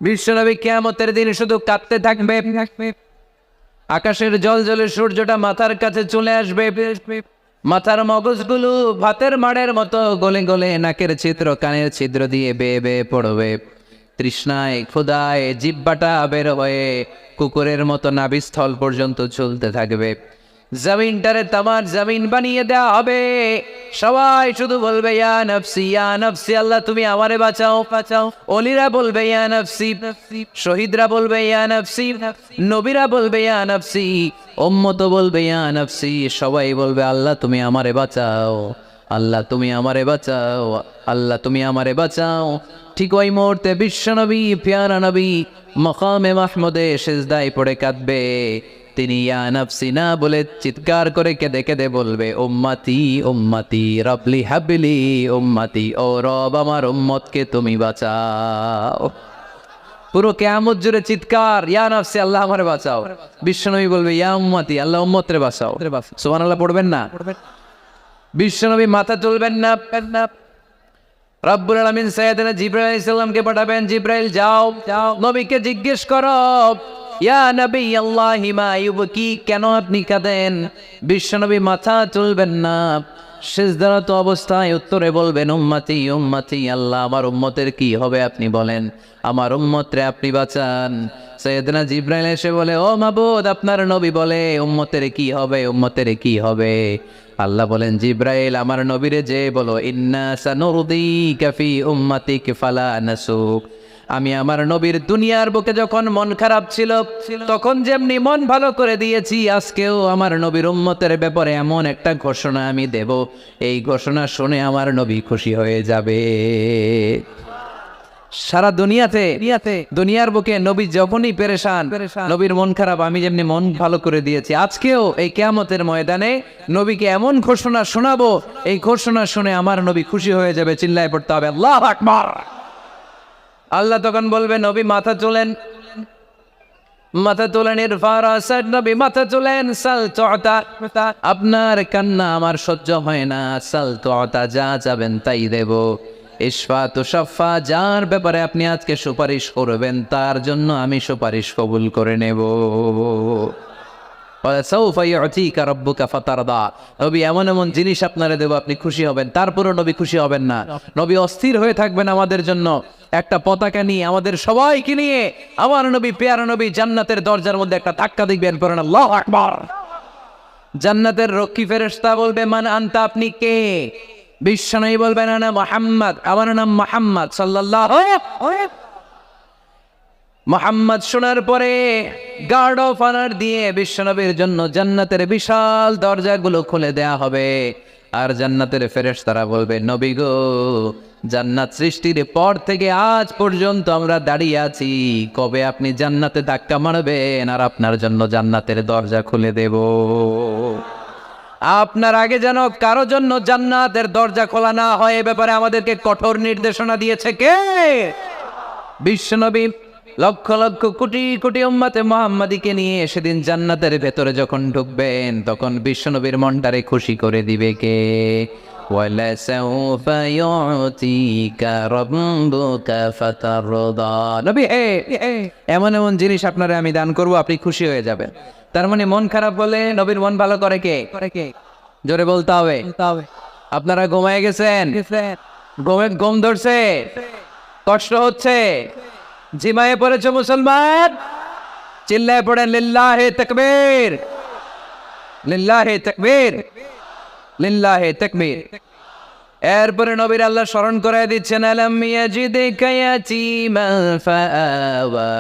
বিশ্বনবী কিয়ামতের দিন শুধু কাঁদতে থাকবে, আকাশের জল জলে সূর্যটা মাথার কাছে চলে আসবে, মাথার মগজগুলো ভাতের মাড়ের মতো গলে গলে নাকের ছিদ্র কানের ছিদ্র দিয়ে বেয়ে বেয়ে পড়বে, তৃষ্ণায় ক্ষুধায় জিহ্বাটা বের হয়ে কুকুরের মতো নাভিস্থল পর্যন্ত ঝুলতে থাকবে। জমিনটারে তামার জমিন বানিয়ে দেওয়া হবে, সবাই শুধু বলবে ইয়া নফসি, আল্লাহ তুমি আমারে বাঁচাও বাঁচাও। অলিরা বলবে ইয়া নফসি, শহীদরা বলবে ইয়া নফসি, নবীরা বলবে ইয়া নফসি, উম্মত বলবে ইয়া নফসি, সবাই বলবে আল্লাহ তুমি আমারে বাঁচাও, আল্লাহ তুমি আমারে বাঁচাও, আল্লাহ তুমি আমারে বাঁচাও। ঠিক ওই মুহূর্তে বিশ্বনবী প্যারা নবী মাকামে মাহমুদে সিজদায় পড়ে কাঁদবে। তিনি ইয়া নফসি না বলে চিৎকার করে কেঁদে কেঁদে বলবে উম্মতি উম্মতি রবলি হাবলি উম্মতি, ও রব আমার উম্মতকে তুমি বাঁচাও। পুরো কিয়ামত জুড়ে চিৎকার ইয়া নফসি আল্লাহ আমারে বাঁচাও। বিশ্বনবী বলবে ইয়া উম্মতি আল্লাহ উম্মতরে বাঁচাও। সুবহানাল্লাহ পড়বেন না? বিশ্বনবী মাথা তুলবেন না। রব্বুল আলামিন সাইয়েদনা জিবরাইল আলাইহিস সালামকে পাঠাবেন, জিবরাইল যাও যাও নবীকে জিজ্ঞেস করো ইয়া নবী আল্লাহি মা ইউবকি, কেন আপনি কাঁদেন? বিশ্বনবী মাথা তুলবেন না, সিজদারত অবস্থায় উত্তরে বলবেন উম্মতি উম্মতি, আল্লাহ আমার উম্মতের কি হবে আপনি বলেন, আমার উম্মতরে আপনি বাঁচান। সাইয়েদনা জিবরাইল এসে বলে ও মাবুদ আপনার নবী বলে উম্মতের কি হবে, উম্মতের কি হবে? আল্লাহ বলেন জিবরাইল আমার নবীরে যে বলো ইন্না সানুরদিকা ফি উম্মাতিক ফালা নাসুক, আমি আমার নবীর দুনিয়ার বুকে যখন মন খারাপ ছিল তখন যেমনি মন ভালো করে দিয়েছি, আজকেও আমার নবীর উম্মতের ব্যাপারে এমন একটা ঘোষণা আমি দেব, এই ঘোষণা শুনে আমার নবী খুশি হয়ে যাবে। সারা দুনিয়ার বুকে নবী যখনই পেরেশান, নবীর মন খারাপ, আমি যেমনি মন ভালো করে দিয়েছি, আজকেও এই কিয়ামতের ময়দানে নবীকে এমন ঘোষণা শোনাবো, এই ঘোষণা শুনে আমার নবী খুশি হয়ে যাবে। চিল্লায় পড়তে হবে আল্লাহু আকবার। আল্লাহ তখন বলবে নবী মাথা তোলেন, মাথা তোলেন, নবী মাথা তোলেন, সাল তুতা, আপনার কান্না আমার সহ্য হয় না, সাল তুতা, যা চাবেন তাই দেব। ইশফা তুশাফা, যার ব্যাপারে আপনি আজকে সুপারিশ করবেন তার জন্য আমি সুপারিশ কবুল করে নেব। সাউফা ইউতিকা রাব্বুকা ফাতারদা, নবী এমন এমন জিনিস আপনারে দেব আপনি খুশি হবেন। তারপরও নবী খুশি হবেন না, নবী অস্থির হয়ে থাকবেন আমাদের জন্য। একটা পতাকা নিয়ে আমাদের সবাইকে নিয়ে আমার নবী পেয়ারা নবী জান্নাতের দরজার মধ্যে একটা ধাক্কা দিবেন, পড়েন আল্লাহু আকবার। জান্নাতের রক্ষী ফেরেশতা বলবে মান আনতা, আপনি কে? বিশ্বনবী বলবেন আনা মুহাম্মদ, আমার নাম মুহাম্মদ সাল্লাল্লাহু আলাইহি। মুহাম্মদ শোনার পরে গার্ড অফ অনার দিয়ে বিশ্বনবীর জন্য জান্নাতের বিশাল দরজাগুলো খুলে দেয়া হবে। আর জান্নাতের ফেরেশতারা বলবে নবী গো, জান্নাত সৃষ্টির পর থেকে আজ পর্যন্ত আমরা দাঁড়িয়ে আছি, কবে আপনি জান্নাতে ধাক্কা মারবেন আর আপনার জন্য জান্নাতের দরজা খুলে দেব। আপনার আগে যেন কারো জন্য জান্নাতের দরজা খোলা না হয়, এ ব্যাপারে আমাদেরকে কঠোর নির্দেশনা দিয়েছে কে? বিশ্বনবী লক্ষ লক্ষ কোটি কোটি উম্মতে মুহাম্মাদীকে নিয়ে সেদিন জান্নাতের ভেতরে যখন ঢুকবেন তখন বিশ্বনবীর মনটারে খুশি করে দিবে কে? ওয়ালা সাউফা ইউতিকা রাব্বুকা ফাতারদা, নবী এমন এমন জিনিস আপনারে আমি দান করব, আপনি খুশি হয়ে যাবেন। তার মানে মন খারাপ হলে নবীর মন ভালো করে কে? জোরে বলতে হবে। আপনারা ঘুমায় গেছেন, ঘুম ধরছে, কষ্ট হচ্ছে, জিমায়ে পড়েছে মুসলমান, চিল্লায় পড়েন লিল্লাহে তাকবীর, লিল্লাহে তাকবীর, লিল্লাহে তাকবীর। এরপরে নবীর আল্লাহ স্মরণ করে দিচ্ছেন আলাম ইয়াজিদিকা ইয়াতীমান ফাআওয়া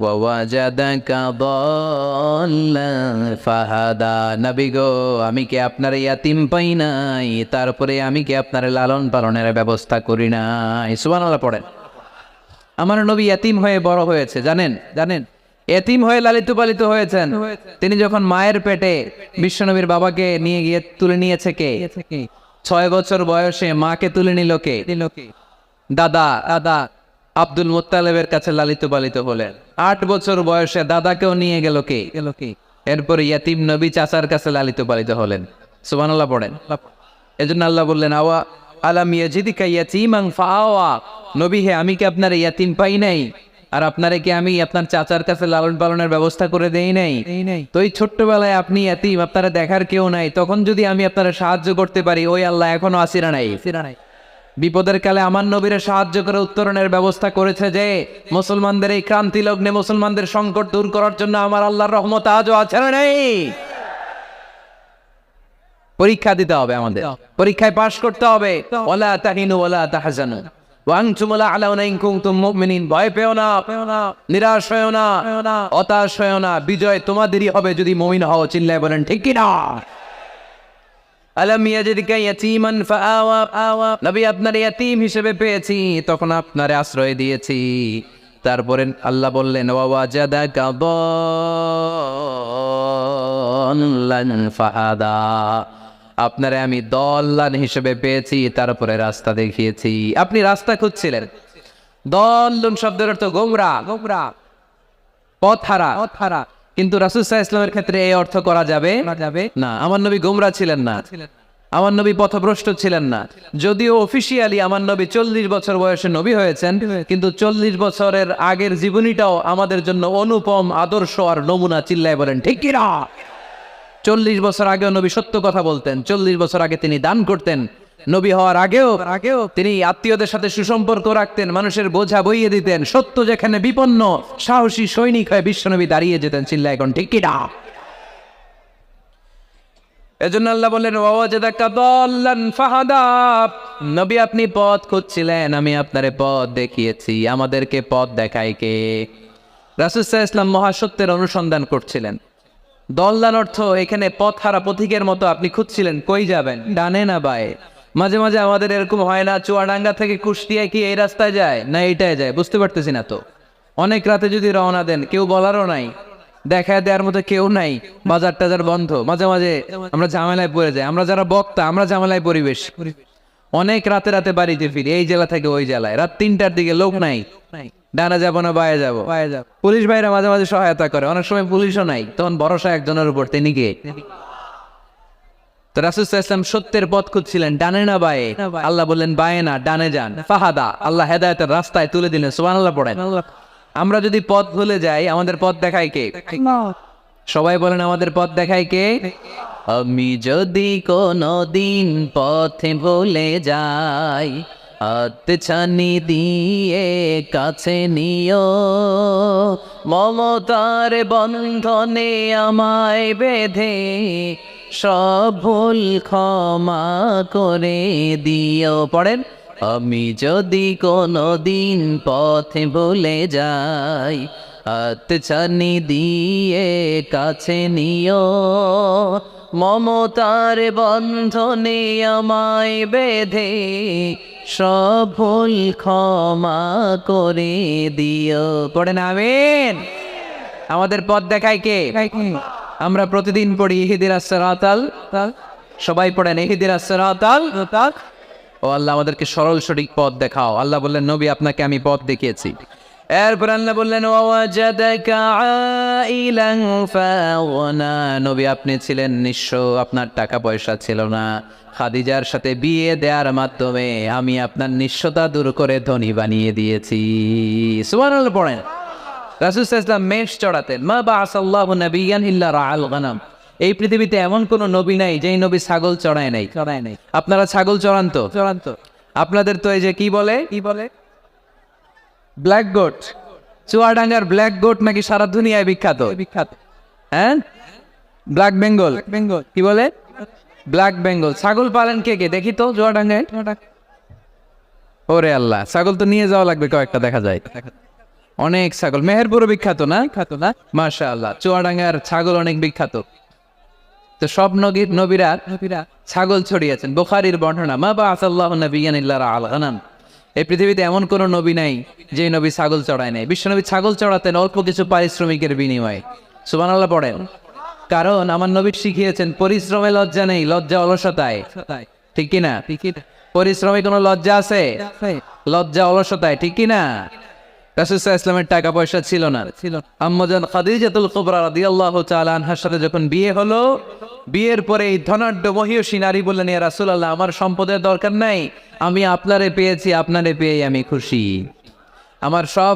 ওয়া ওয়াজাদাকা দাল্লান ফাহাদা, নবী গো আমি কি আপনার ইয়াতিম পাই নাই, তারপরে আমি কি আপনার লালন পালনের ব্যবস্থা করি নাই? সুবহানাল্লাহ পড়েন। আমার নবী ইয়াতিম হয়ে বড় হয়েছে, জানেন? এতিম হয়ে লালিত পালিত হয়েছেন। তিনি যখন মায়ের পেটে বিশ্বনবীর বাবাকে নিয়ে গিয়ে তুলে নিয়েছে কে? 6 বছর বয়সে মাকে তুলে নিল কে? দাদা আব্দুল মুত্তালিবের কাছে লালিত পালিত হলেন। 8 বছর বয়সে দাদাকেও নিয়ে গেল কে? এরপরে ইয়াতিম নবী চাচার কাছে লালিত পালিত হলেন। সুবহানাল্লাহ পড়েন। এজন্য আল্লাহ বললেন আওয়া আলাম ইয়াজিদিকা ইয়াতীমান ফাআওয়া, নবী হে আমি কি আপনার ইয়াতিম পাই নাই? আর আপনারে কি আমি আপনার চাচার কাছে লালন পালনের ব্যবস্থা করে দেই নাই? তো এই ছোট্টবেলায় আপনি এতিম, আপনারা দেখার কেউ নাই, তখন যদি আমি আপনারা সাহায্য করতে পারি, ওই আল্লাহ এখনো আসিরা নাই। বিপদের কালে আমার নবীরে সাহায্য করে উত্তরণের ব্যবস্থা করেছে যে মুসলমানদের এই ক্রান্তি লগ্নে মুসলমানদের সংকট দূর করার জন্য আমার আল্লাহর রহমত আজও আছে না নেই? পরীক্ষা দিতে হবে, আমাদের পরীক্ষায় পাশ করতে হবে। ওয়ালা তাহিনু ওয়ালা তাহজানু ওয়া আনতুমুল আ'লাউনা ইন কুনতুম মুমিনিন। ভয় পেও না, নিরাশ হয়ো না, হতাশ হয়ো না, বিজয় তোমাদেরই হবে যদি মুমিন হও। চিল্লায় বলেন ঠিক কি না? আলাম ইয়াজিদকা ইয়াতীমান ফাআওয়া, নবী আপনার ইয়াতীম হিসেবে পেয়েছি, তখন আপনারে আশ্রয় দিয়েছি। তারপরে আল্লাহ বললেন ওয়া ওয়াজাদাকা দাল্লান ফাহাদা, আপনারে আমি দল্লান হিসেবে পেয়েছি, তারপরে রাস্তা দেখিয়েছি। আপনি রাস্তা খুঁজছিলেন। দল্লুন শব্দের অর্থ গোমরা, পথহারা। কিন্তু রাসূল সাল্লাল্লাহু আলাইহি ওয়াসাল্লামের ক্ষেত্রে এই অর্থ করা যাবে না। আমার নবী গোমরা ছিলেন না, আমার নবী পথভ্রষ্ট ছিলেন না। যদিও অফিসিয়ালি আমার নবী 40 বছর বয়সে নবী হয়েছেন, কিন্তু 40 বছরের আগের জীবনীটাও আমাদের জন্য অনুপম আদর্শ আর নমুনা। চিল্লায় বলেন ঠিক কি না? 40 বছর আগেও নবী সত্য কথা বলতেন। 40 বছর আগে তিনি দান করতেন। নবী হওয়ার আগেও তিনি আত্মীয়দের সাথে সুসম্পর্ক রাখতেন, মানুষের বোঝা বইয়ে দিতেন। সত্য যেখানে বিপন্ন, সাহসী সৈনিক হয়ে বিশ্বনবী দাঁড়িয়ে যেতেন। চিল্লায় এখন ঠিক কি না? এজন্য আল্লাহ বললেন ওয়াজাদাকা দাল্লান ফাহাদা, নবী আপনি পথ খুঁজছিলেন, আমি আপনারে পথ দেখিয়েছি। আমাদেরকে পথ দেখায় কে? রাসূল সাল্লাল্লাহু আলাইহি ওয়াসাল্লাম মহাসত্যের অনুসন্ধান করছিলেন। দল্লান অর্থ এখানে পথহারা পথিকের মতো আপনি খুঁজছিলেন, কই যাবেন, ডানে না বায়ে। মাঝে মাঝে আমাদের এরকম হয় না, চুয়াডাঙ্গা থেকে কুষ্টিয়া কি এই রাস্তায় যায় না এইটায় যায়, বুঝতে পারতেছি না। তো অনেক রাতে যদি রওনা দেন, কেউ বলারও নাই, দেখা দেওয়ার মতো কেউ নাই, বাজার টাজার বন্ধ, মাঝে মাঝে আমরা ঝামেলায় পড়ে যাই। আমরা যারা বক্তা, আমরা ঝামেলায় পরিবেশ। অনেক রাতে বাড়িতে ফিরি, এই জেলা থেকে ওই জেলায়, রাত 3টার দিকে লোক নাই, ডানা যাবো না বায়ে যাবো। পুলিশ ভাইরা মাঝে মাঝে সহায়তা করে, অনেক সময় পুলিশও নাই, তখন ভরসা একজনের উপর, তিনি কে? তো রাসূল সাল্লাল্লাহু আলাইহি ওয়াসাল্লাম সত্যের পথ খুঁজছিলেন, ডানে না বায়ে। আল্লাহ বললেন বায়ে না, ডানে যান। ফাহাদা, আল্লাহ হেদায়েতের রাস্তায় তুলে দিলেন। সুবহানাল্লাহ পড়েন। আমরা যদি পথ ভুলে যাই, আমাদের পথ দেখায় কে? সবাই বলেন আমাদের পথ দেখায় কে? আমি যদি কোনদিন পথে ভুলে যাই, হাতছানি দিয়ে কাছে নিও, মমতার বন্ধনে আমায় বেঁধে সব ভুল ক্ষমা করে দিও। পড়েন, আমি যদি কোনদিন পথে ভুলে যাই, হাতছানি দিয়ে কাছে নিও, মমতার বন্ধনে আমায় বেঁধে সব ভুল ক্ষমা করে দিও। পড়েন আমিন। আমাদের পথ দেখায় কে? আমরা প্রতিদিন পড়ি ইহদিনাস সিরাতাল, সবাই পড়েন ইহদিনাস সিরাতাল। ও আল্লাহ আমাদেরকে সরল সঠিক পথ দেখাও। আল্লাহ বললেন নবী আপনাকে আমি পথ দেখিয়েছি। এরপর আল্লাহ বললেন ওয়াজাদাকা আইলান ফাগনা, নবী আপনি ছিলেন নিঃস্ব, আপনার টাকা পয়সা ছিল না। খাদিজার সাথে বিয়ে দেওয়ার মাধ্যমে আমি আপনার নিঃস্বতা দূর করে ধনী বানিয়ে দিয়েছি। সুবহানাল্লাহ পড়েন। রাসূল সাল্লাল্লাহু আলাইহি ওয়াসাল্লাম মেষ চড়াতেন। মা বাআসাল্লাহু নাবিয়্যান ইল্লা রাআল গানাম, এই পৃথিবীতে এমন কোন নবী নাই যেই নবী ছাগল চড়ায় নাই। আপনারা ছাগল চড়ান তো? আপনাদের তো এই যে কি বলে ব্ল্যাক গোট, চুয়াডাঙ্গার ব্ল্যাক গোট নাকি সারা দুনিয়ায় বিখ্যাত। হ্যাঁ, ব্ল্যাক বেঙ্গল কি বলে? ব্ল্যাক বেঙ্গল। ছাগল পালেন কে কে দেখি তো চুয়াডাঙ্গায়? ওরে আল্লাহ, ছাগল তো নিয়ে যাওয়া লাগবে কয়েকটা, দেখা যায় অনেক ছাগল। মেহেরপুরও বিখ্যাত না? মাশাআল্লাহ, চুয়াডাঙ্গার ছাগল অনেক বিখ্যাত। তো সব নবীরা ছাগল ছড়িয়েছেন। বুখারীর বর্ণনা, মা বাআসাল্লাহু নাবিয়্যান ইল্লা রাআল গানাম, এই পৃথিবীতে এমন কোন নবী নাই যে নবী ছাগল চড়ায় নাই। বিশ্বনবী ছাগল চড়াতেন অল্প কিছু পারিশ্রমিকের বিনিময়ে। সুবহানাল্লাহ পড়েন। কারণ আমার নবী শিখিয়েছেন পরিশ্রমে লজ্জা নেই, লজ্জা অলসতায়। ঠিক কিনা? পরিশ্রমে কোনো লজ্জা আছে? লজ্জা অলসতায়, ঠিক কিনা? রাসূল সাল্লাল্লাহু আলাইহি ওয়াসাল্লামের টাকা পয়সা ছিল না। আম্মাজান খাদিজাতুল কুবরা রাদিয়াল্লাহু তাআলা আনহার সাথে যখন বিয়ে হলো, বিয়ের পরে এই ধনাঢ্য মহিয়সী নারী বললেন, ইয়া রাসূলুল্লাহ, আমার সম্পদের দরকার নাই, আমি আপনারে পেয়েছি, আপনারে পেয়ে আমি খুশি। আমার সব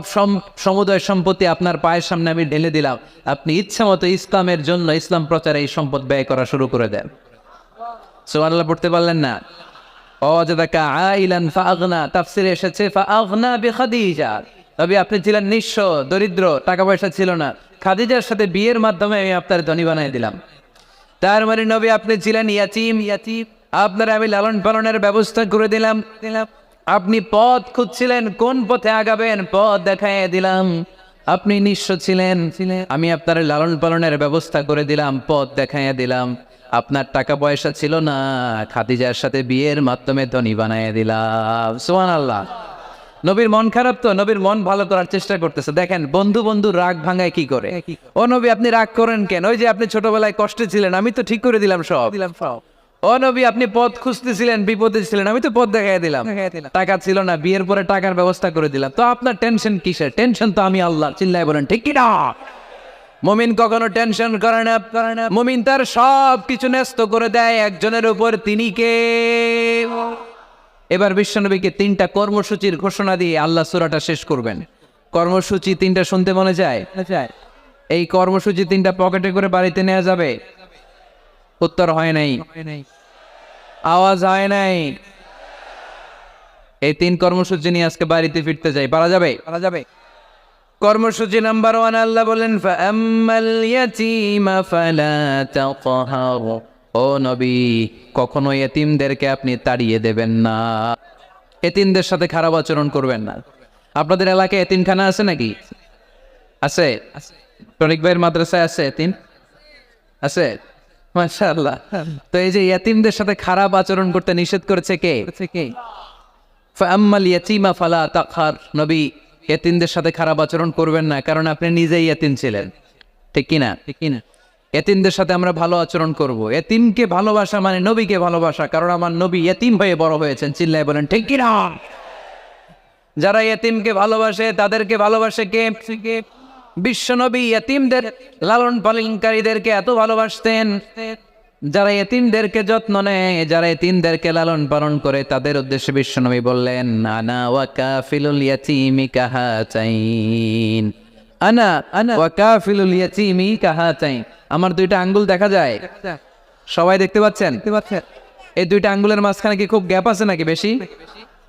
সমুদয় সম্পত্তি আপনার পায়ের সামনে আমি ঢেলে দিলাম, আপনি ইচ্ছা মতো ইসলামের জন্য, ইসলাম প্রচারে এই সম্পদ ব্যয় করা শুরু করে দেন। সুবহানাল্লাহ পড়তে পারলেন না? ওয়াজাদাকা আইলান ফাআগনা, তাফসিরে এসেছে ফাআগনা বিখাদিজা। তবে আপনি ছিলেন নিঃস্ব, দরিদ্র, টাকা পয়সা ছিল না, খাদিজার সাথে বিয়ের মাধ্যমে আমি আপনার ধনী বানিয়ে দিলাম। তার মানে নবী আপনি ছিলেন ইয়াতীম, আপনার আমি লালন পালনের ব্যবস্থা করে দিলাম। আপনি পথ খুঁজছিলেন, কোন পথে আগাবেন, পথ দেখায় দিলাম। আপনি নিঃস্ব ছিলেন, আমি আপনার লালন পালনের ব্যবস্থা করে দিলাম, পথ দেখাইয়া দিলাম। আপনার টাকা পয়সা ছিল না, খাদিজার সাথে বিয়ের মাধ্যমে ধনী বানাইয়া দিলাম। সুবহানাল্লাহ। নবীর মন খারাপ, তো নবীর মন ভালো করার চেষ্টা করতেছে। দেখেন বন্ধু রাগ ভাঙায় কি করে। ও নবী আপনি রাগ করেন কেন? ওই যে আপনি ছোটবেলায় কষ্টে ছিলেন, আমি তো ঠিক করে দিলাম সব। ও নবী আপনি পথ খুঁজতেছিলেন, বিপদে ছিলেন, আমি তো পথ দেখাই দিলাম। টাকা ছিল না, বিয়ের পরে টাকার ব্যবস্থা করে দিলাম। তো আপনার টেনশন কিসের? টেনশন তো আমি আল্লাহ। চিল্লায় বলেন ঠিক কি না? মুমিন কখনো টেনশন করে না। মুমিন তার সব কিছু ন্যস্ত করে দেয় একজনের উপর, তিনি কে? এবার বিশ্বনবীকে 3টা কর্মসূচির ঘোষণা দিয়ে আল্লাহ সূরাটা শেষ করবেন। কর্মসূচি 3টা শুনতে মনে যায়? এই কর্মসূচি 3টা পকেটে করে বাড়িতে নেওয়া যাবে? উত্তর হয় নাই, আওয়াজ হয় নাই। এই 3 কর্মসূচি নিয়ে আজকে বাড়িতে ফিরতে যাই, পারা যাবে? কর্মসূচি নাম্বার 1, আল্লাহ বলেন ফাআম্মাল ইয়াতীমা ফালা তাকহার। ও নবী কখনো এতিমদেরকে আপনি তাড়িয়ে দেবেন না, এতিমদের সাথে খারাপ আচরণ করবেন না। আপনাদের এলাকায় এতিমখানা আছে নাকি? আছে? টনিক ভাইয়ের মাদ্রাসায় আছে এতিম? আছে? মাশাআল্লাহ। তো এই যে এতিমদের সাথে খারাপ আচরণ করতে নিষেধ করেছে কে? ফাআম্মাল ইয়াতীমা ফালা তাকহার। নবী এতিমদের সাথে খারাপ আচরণ করবেন না, কারণ আপনি নিজেই এতিম ছিলেন। ঠিক কিনা? এতিমদের সাথে আমরা ভালো আচরণ করব। এতিমকে ভালোবাসা মানে নবীকে ভালোবাসা, কারণ আমার নবী এতিম হয়ে বড় হয়েছেন। চিল্লায় বলেন ঠিক কিনা? যারা এতিমকে ভালোবাসে তাদেরকে ভালোবাসে কে? বিশ্ব নবী এতিমদের লালন পালনকারীদেরকে এত ভালোবাসতেন। যারা এতিমদেরকে যত্ন নেয়, যারা এতিমদেরকে লালন পালন করে, তাদের উদ্দেশ্যে বিশ্বনবী বললেন আনা ওয়া কাফিলুল ইয়াতীমি কাহাতাইন। আনা ওয়া কাফিলুল ইয়াতীমি কাহাতাইন। আমার 2টা আঙ্গুল দেখা যায়? সবাই দেখতে পাচ্ছেন? এই 2টা আঙ্গুলের মাঝখানে কি খুব গ্যাপ আছে নাকি বেশি?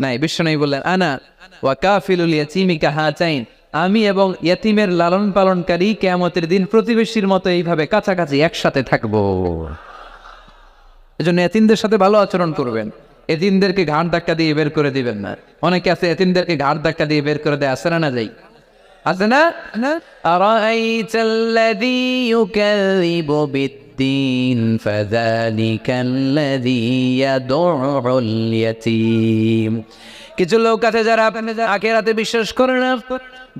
নাই। বিশ্বনবী বললেন আনা ওয়া কাফিলুল ইয়াতীমি কাহাতাইন। আমি এবং ইয়াতীমের লালন পালনকারী কিয়ামতের দিন প্রতিবেশীর মতো এইভাবে কাছাকাছি একসাথে থাকবো। এজন্য এতিমদের সাথে ভালো আচরণ করবেন। এতিমদেরকে ঘাড় ধাক্কা দিয়ে বের করে দিবেন না। অনেকে আছে এতিমদেরকে ঘাড় ধাক্কা দিয়ে বের করে দেয়, আছে না? যাই আছে না? আরাআইতাল্লাযী ইউকাযযিবু বিদ্দীন ফাযালিকাল্লাযী ইয়াদউল ইয়াতীম। কিছু লোক আছে যারা আখিরাতে বিশ্বাস করে না,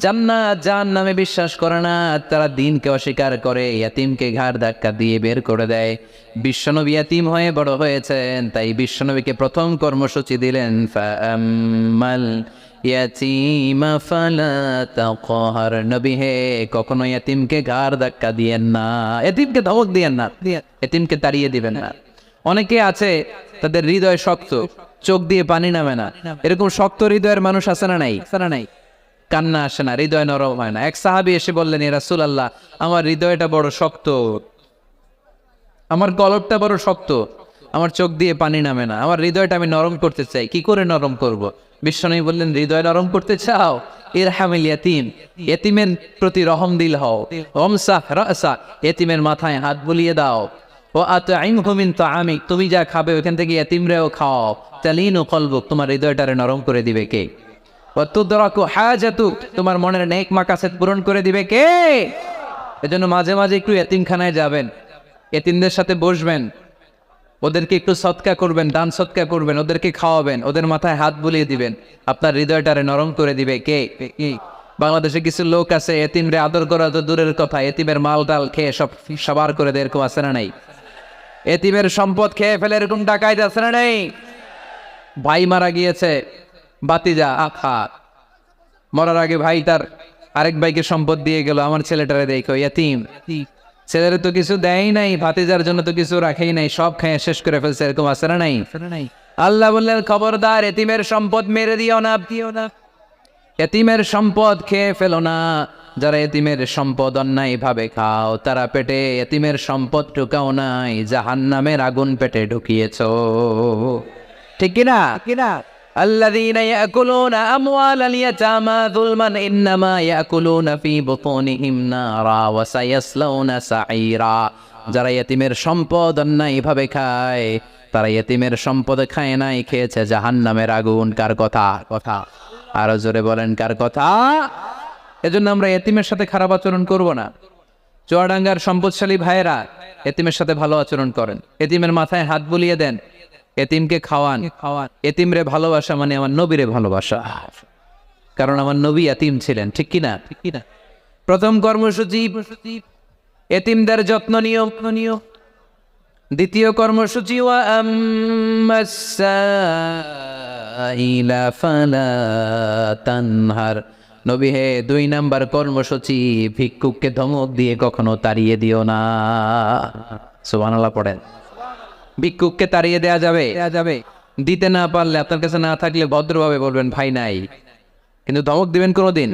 জান্নাত জাহান্নামে বিশ্বাস করে না, তারা দিনকে অস্বীকার করে, ইয়াতীমকে ঘাড় ধাক্কা দিয়ে বের করে দেয়। বিশ্বনবী ইয়াতীম হয়ে বড় হয়েছেন, তাই বিশ্বনবীকে প্রথম কর্মসূচি দিলেন ফাআম্মাল ইয়াতীমা ফালা তাকহার। নবী হে কখনো ইয়াতীমকে ঘাড় ধাক্কা দিয়েন না, ইয়াতীমকে ধমক দিয়েন না, ইয়াতীমকে তাড়িয়ে দিবেন না। অনেকে আছে তাদের হৃদয় শক্ত, চোখ দিয়ে পানি নামে না। এরকম শক্ত হৃদয়ের মানুষ আছে না নাই? কান্না আসে না, হৃদয় নরম হয় না। এক সাহাবী এসে বললেন ইয়া রাসূলুল্লাহ, আমার হৃদয়টা বড় শক্ত, আমার কলবটা বড় শক্ত, আমার চোখ দিয়ে পানি নামে না, আমার হৃদয়টা আমি নরম করতে চাই, কি করে নরম করব? বিশ্বনবী বললেন হৃদয় নরম করতে চাও? ইরহামিল ইয়াতীম, ইয়াতীমের প্রতি রহম দিল হও। ওমসাহ রাসা, ইয়াতীমের মাথায় হাত বুলিয়ে দাও। ও আতঈমহু মিন তাআমিক, তুমি যা খাবে ওখান থেকে ইয়াতীমরেও খাও। তালিনু কলবুক, তোমার হৃদয়টারে নরম করে দিবে কে? ওয়া তুদরাকু হাজাতুক, তোমার মনের নেক মাকাসেদ পূরণ করে দিবে কে? এজন্য মাঝে মাঝে একটু ইয়াতীমখানায় যাবেন, ইয়াতীমদের সাথে বসবেন, ওদেরকে একটু সদকা করবেন, দান সদকা করবেন, ওদেরকে খাওয়াবেন, ওদের মাথায় হাত বুলিয়ে দিবেন, আপনার হৃদয়টারে নরম করে দিবে কে? বাংলাদেশে কিছু লোক আছে এতিমরে আদর করা তো দূরের কথা, এতিমের মাল ডাল খেয়ে সব সাবার করে দেয়, এরকম আছে না নাই? এতিমের সম্পদ খেয়ে ফেলে এরকম ডাকাইত আছে না নাই? ভাই মারা গিয়েছে, বাতিজা আখা মরার আগে ভাই তার আরেক ভাইকে সম্পদ দিয়ে গেল, আমার ছেলেটারে দেখো এতিম, ছেলের তো কিছু দেয় নাই, ভাতিজার জন্য তো কিছু রাখেই নাই, সব খেয়ে শেষ করে ফেলছে, এরকম আছে না নাই? আল্লাহ বললেন খবরদার এতিমের সম্পদ মেরে দিও না। এতিমের সম্পদ খেয়ে ফেলো না। যারা এতিমের সম্পদ অন্যায় ভাবে খাও, তারা পেটে এতিমের সম্পদ ঢুকাও নাই, জাহান্নামের আগুন পেটে ঢুকিয়েছো। ঠিক কিনা? আল্লাযীনা ইয়াকুলুনা আমওয়ালাল ইয়াতামা যুলমান ইন্নামা ইয়াকুলুনা ফী বুতুনিহিম নারা ওয়া সায়াসলাউনা সাঈরা। যারা এতিমের সম্পদ অন্যায় ভাবে খায়, তারা এতিমের সম্পদ খায় নাই, খেয়েছে জাহান্নামের আগুন। কার কথা? আরো জোরে বলেন, কার কথা? এজন্য আমরা এতিমের সাথে খারাপ আচরণ করব না। চুয়াডাঙ্গার সম্পদশালী ভাইয়েরা এতিমের সাথে ভালো আচরণ করেন, এতিমের মাথায় হাত বুলিয়ে দেন, এতিমকে খাওয়ান। এতিমরে ভালোবাসা মানে আমার নবীরে ভালোবাসা, কারণ আমার নবী এতিম ছিলেন। ঠিক কিনা? প্রথম কর্মসূচি এতিমদের যত্ন নিও। দ্বিতীয় কর্মসূচি ওয়া আম্মাস সাইলা ফালা তানহার। নবী হে, 2 নাম্বার কর্মসূচি, ভিক্ষুককে ধমক দিয়ে কখনো তাড়িয়ে দিও না। সুবহানাল্লাহ পড়েন। ভিক্ষুককে তাড়িয়ে দেয়া যাবে? দিতে না পারলে, আপনার কাছে না থাকলে ভদ্রভাবে বলবেন ভাই নাই, কিন্তু ধমক দিবেন কোনোদিন?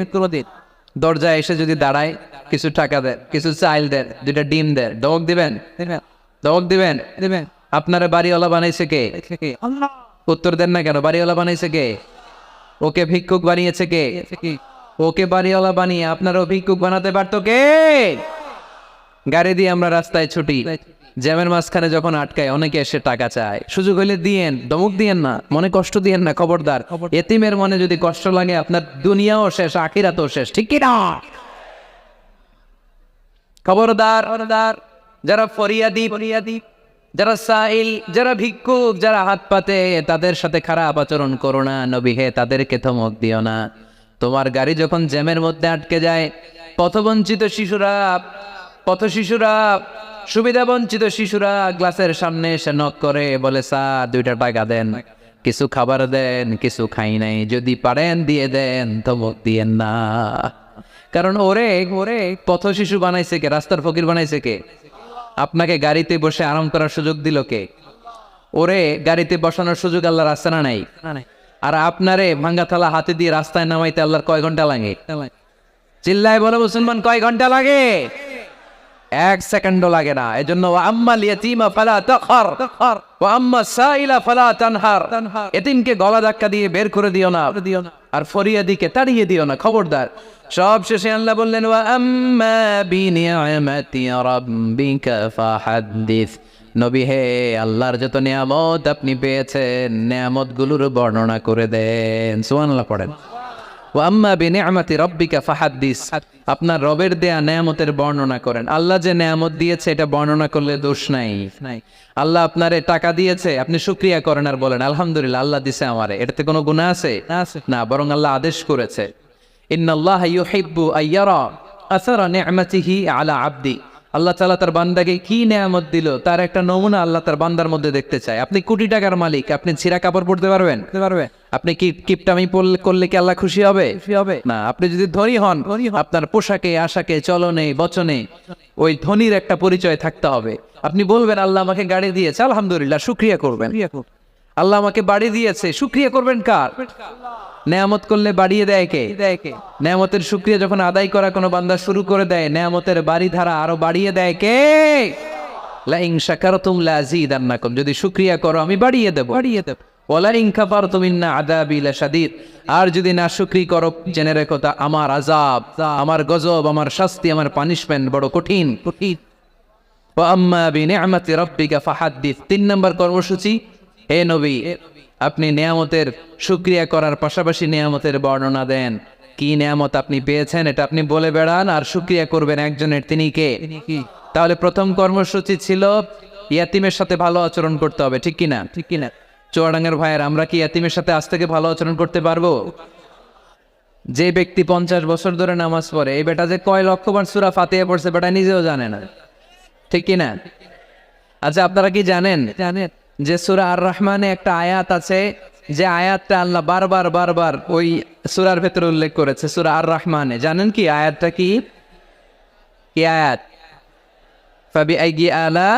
দরজায় এসে যদি দাঁড়ায়, কিছু টাকা দেন, কিছু চাইল দেন, 2টা ডিম দেন, ধমক দিবেন? আপনারা বাড়িওয়ালা বানাইছে কে? উত্তর দেন না কেন? বাড়িওয়ালা বানাইছে কে? ওকে ভিক্ষুক বানিয়েছে কে? ওকে বাড়িওয়ালা বানিয়ে আপনারও ভিক্ষুক বানাতে পারতো কে? গাড়ি দিয়ে আমরা রাস্তায় ছুটি, জ্যামের মাঝখানে যখন আটকায়, অনেকে এসে টাকা চায়, সুযোগ হইলে দিয়েন, ধমক দিয়েন না, মনে কষ্ট দিয়েন না। খবরদার, এতিমের মনে যদি কষ্ট লাগে, আপনার দুনিয়াও শেষ, আখিরাতও শেষ। ঠিক কি না? খবরদার। যারা ফরিয়াদি, যারা সাইল, যারা ভিক্ষুক, যারা হাত পাতে, তাদের সাথে খারাপ আচরণ করো না। নবী হে, তাদেরকে ধমক দিও না। তোমার গাড়ি যখন জ্যামের মধ্যে আটকে যায়, পথবঞ্চিত শিশুরা, সুবিধা বঞ্চিত শিশুরা গ্লাসের সামনে এসে নক করে, বলে স্যার 2টা টাকা দেন, কিছু খাবার দেন, কিছু খাই নাই, যদি পারেন দিয়ে দেন, ধমক দিয়েন না। কারণ ওরে পথ শিশু বানাইছে কে? রাস্তার ফকির বানাইছে কে? আপনাকে গাড়িতে বসে আরাম করার সুযোগ দিল কে? ওরে গাড়িতে বসানোর সুযোগ আল্লাহর আছে না নাই? আর আপনারে ভাঙ্গা থালা হাতে দিয়ে রাস্তায় নামাইতে আল্লাহর কয় ঘন্টা লাগে? চিল্লায় বলো মুসলমান, কয় ঘন্টা লাগে? 1 সেকেন্ডও লাগে না। এজন্য ওয়া আম্মাল ইয়াতীমা ফালা তাখর ওয়া আম্মাস সাইলা ফালা তানহার। এতিমকে গলা ধাক্কা দিয়ে বের করে দিও না, আর ফরিয়াদিকে তাড়িয়ে দিও না। খবরদার। সব শেষে আল্লাহ বললেন, ওয়া আম্মা বিনিআমাতি রাব্বিকা ফাহাদ্দিস। নবী হে, আল্লাহর যত নিয়ামত আপনি পেয়েছেন, নিয়ামতগুলোর বর্ণনা করে দেন। সুবহানাল্লাহ পড়েন। ওয়া আম্মা বিনিআমাতি রাব্বিকা ফাহাদ্দিস। আপনার রবের দেয়া নিয়ামতের বর্ণনা করেন। আল্লাহ যে নিয়ামত দিয়েছে, এটা বর্ণনা করলে দোষ নাই। আল্লাহ আপনারে টাকা দিয়েছে, আপনি শুকরিয়া করেন আর বলেন আলহামদুলিল্লাহ, আল্লাহ দিছে আমারে, এটাতে কোনো গুনাহ আছে? না, বরং আল্লাহ আদেশ করেছে, ইন্নাল্লাহা ইউহিব্বু আইয়ারা আসারা নি'মাতিহি আলা আবদি। আল্লাহ তাআলা তার বান্দাকে কি নিয়ামত দিল, তার একটা নমুনা আল্লাহ তার বান্দার মধ্যে দেখতে চায়। আপনি কোটি টাকার মালিক, আপনি ছিঁড়া কাপড় পরতে পারবেন? আপনি কি কিপটামি করলে কি আল্লাহ খুশি হবে? না। আপনি যদি ধনী হন, আপনার পোশাকে, আশাকে, চলনে, বচনে ওই ধনীর একটা পরিচয় থাকতে হবে। আপনি বলবেন আল্লাহ আমাকে গাড়ি দিয়েছে, আলহামদুলিল্লাহ, শুকরিয়া করবেন। আল্লাহ আমাকে বাড়ি দিয়েছে, শুকরিয়া করবেন কার? নেয়ামত করলে বাড়িয়ে দেয় কে? নেয়ামতের শুকরিয়া যখন আদায় করা কোনো বান্দা শুরু করে দেয়, নেয়ামতের বাড়ি ধারা আরো বাড়িয়ে দেয় কে? লা ইন শাকারতুম লা আযীদান্নাকুম। যদি শুকরিয়া করো আমি বাড়িয়ে দেব। ওয়ালা ইন কাফারতুম ইন্না আযাবি লাশাদীদ। আর যদি না শুকরি করো, জেনে রেখো তা আমার আযাব, আমার গজব, আমার শাস্তি, আমার পানিশমেন্ট বড় কঠিন। ওয়া আম্মা বিনিআমাতি রাব্বিকা ফাহাদ্দিস। 3 নম্বর কর্মসূচি, হে নবী, আপনি নিয়ামতের শুকরিয়া করার পাশাপাশি নিয়ামতের বর্ণনা দেন। কি নিয়ামত আপনি পেয়েছেন এটা আপনি বলে বেড়ান, আর শুকরিয়া করবেন একজনের, তিনি কে? তাহলে প্রথম কর্মসূচি ছিল ইয়াতিমের সাথে ভালো আচরণ করতে হবে। ঠিক কিনা? চুয়াডাঙ্গার ভাইয়ের, আমরা কি ইয়াতিমের সাথে আজ থেকে ভালো আচরণ করতে পারবো? যে ব্যক্তি 50 বছর ধরে নামাজ পড়ে, এই বেটা যে কয় লক্ষবার সূরা ফাতিহা পড়ছে বেটা নিজেও জানে না। ঠিক কিনা? আচ্ছা, আপনারা কি জানেন যে সূরা আর রহমানে একটা আয়াত আছে, যে আয়াতটা আল্লাহ বারবার ওই সূরার ভেতরে উল্লেখ করেছে, সূরা আর রহমানে। জানেন কি আয়াতটা? কি আয়াত? ফাবিআইয়ি আলা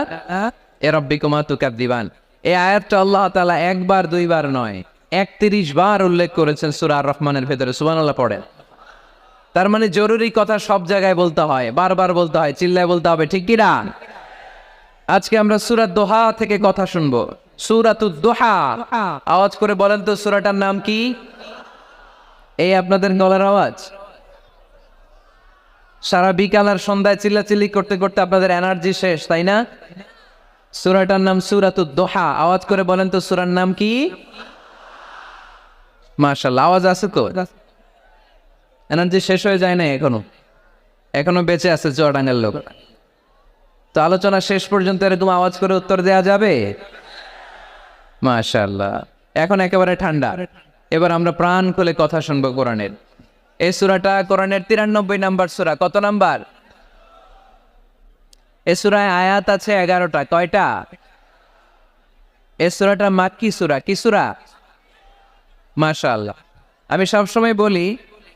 রাব্বিকুমা তুকাযযিবান। এই আয়াতটা আল্লাহ তাআলা 1 বার 2 বার নয়, 31 বার উল্লেখ করেছেন সূরা আর রহমানের ভেতরে। সুবহানাল্লাহ পড়েন। তার মানে জরুরি কথা সব জায়গায় বলতে হয়, বারবার বলতে হয়, চিল্লায় বলতে হবে, ঠিক কি না? আজকে আমরা সূরা দোহা থেকে কথা শুনবো। সূরাতুদ দোহা, আওয়াজ করে বলেন তো সূরাটার নাম কি? এই আপনাদের গলার আওয়াজ। সারা বিকাল আর সন্ধ্যায় চিল্লাচিল্লি করতে করতে আপনাদের এনার্জি শেষ, তাই না? সূরাটার নাম সূরাতুদ দোহা। আওয়াজ করে বলেন তো সূরার নাম কি? মাশাআল্লাহ, আওয়াজ আছে তো? এনার্জি শেষ হয়ে যায় না এখনো বেঁচে আছে চুয়াডাঙ্গার লোক। তো আলোচনা শেষ পর্যন্ত এরকম আওয়াজ করে উত্তর দেয়া যাবে? মাশাআল্লাহ, এখন একেবারে ঠান্ডা। এবার আমরা প্রাণ খুলে কথা শুনবো কোরআনের। এই সূরাটা কোরআনের 93 নাম্বার সূরা। কত নাম্বার? এই সূরায় আয়াত আছে 11টা। কয়টা? এই সূরাটা মাক্কি সূরা। কি সূরা? মাশাআল্লাহ। আমি সবসময় বলি,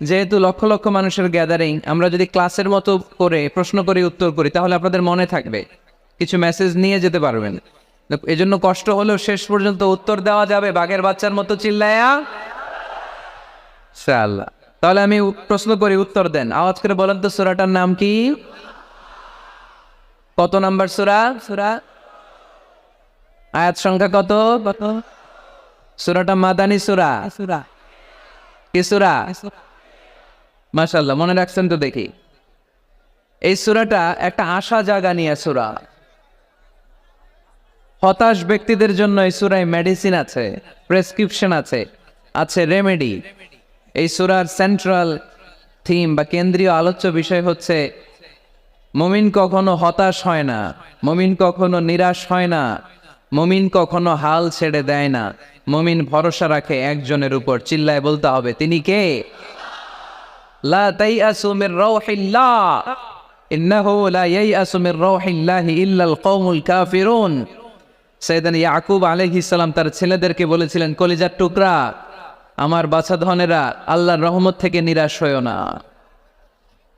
যেহেতু লক্ষ লক্ষ মানুষের গ্যাদারিং, আমরা যদি ক্লাসের মতো করে প্রশ্ন করি, উত্তর করি, তাহলে আপনাদের মনে থাকবে, কিছু মেসেজ নিয়ে যেতে পারবেন। এই জন্য কষ্ট হলেও শেষ পর্যন্ত উত্তর দেওয়া যাবে বাঘের বাচ্চার মতো চিল্লায়া ইনশাআল্লাহ। তাহলে আমি প্রশ্ন করি, উত্তর দেন। আওয়াজ করে বলেন তো সূরাটার নাম কি? কত নাম্বার সূরা? আয়াত সংখ্যা কত? সূরাটা মাদানী সূরা। কি সূরা? মাশাআল্লাহ, মনে রাখছেন তো দেখি। এই সূরাটা একটা আশা জাগা নিয়ে সূরা। হতাশ ব্যক্তিদের জন্য এই সূরায় মেডিসিন আছে, প্রেসক্রিপশন আছে রেমেডি। এই সূরার সেন্ট্রাল থিম বা কেন্দ্রীয় আলোচ্য বিষয় হচ্ছে, মুমিন কখনো হতাশ হয় না, মুমিন কখনো নিরাশ হয় না, মুমিন কখনো হাল ছেড়ে দেয় না, মুমিন ভরসা রাখে একজনের উপর। চিল্লায় বলতে হবে, তিনি কে? লা তাইয়াসু মির রাউহিল্লাহ ইন্নাহু লা ইয়াইয়াসু মির রাউহিল্লাহি ইল্লাল কওমুল কাফিরুন। সাইয়েদনা ইয়াকুব আলাইহিস সালাম তার ছেলেদেরকে বলেছিলেন, কলিজার টুকরা, আমার বাছাধনেরা, আল্লাহর রহমত থেকে নিরাশ হয়ো না।